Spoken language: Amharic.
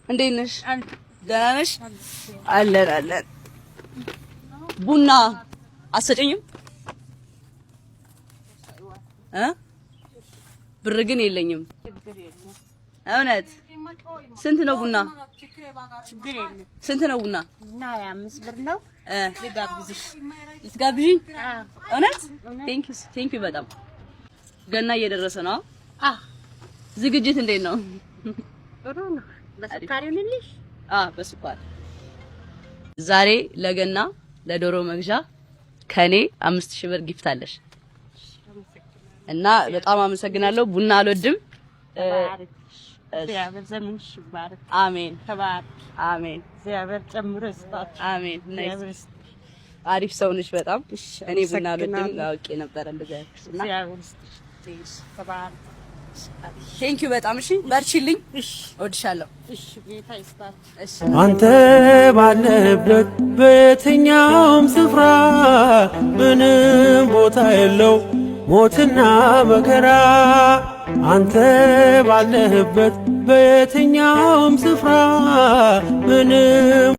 እንዴት ነሽ? ደህና ነሽ? አለን። ቡና አሰጨኝም? ብር ግን የለኝም። እውነት ስንት ነው ቡና? ስንት ነው ቡና? 25 ብር ነው። ልትጋብዥኝ? እውነት ቴንክ ዩ በጣም። ገና እየደረሰ ነው። ዝግጅት እንዴት ነው? ጥሩ ነው። በስኳር ይልልሽ? በስኳር። ዛሬ ለገና ለዶሮ መግዣ ከኔ 5000 ብር ጊፍት አለሽ እና በጣም አመሰግናለሁ። ቡና አልወድም። እግዚአብሔር ዘመንሽ ይባረክ። አሜን። ተባረክ። አሜን። እግዚአብሔር ጨምሮ ይስጣችሁ። አሜን። አሪፍ ሰው ነሽ በጣም። እኔ ቡና አልወድም አውቄ ነበር እንደዚህ አይደርስና እግዚአብሔር ይስጥሽ። ተባረክ። ቴንክ ዩ በጣም። እሺ በርቺልኝ። እወድሻለሁ። እሺ ጌታ ይስጣችሁ። እሺ አንተ ባለህበት በየትኛውም ስፍራ ምንም ቦታ የለው ሞትና መከራ። አንተ ባለህበት በየትኛውም ስፍራ ምንም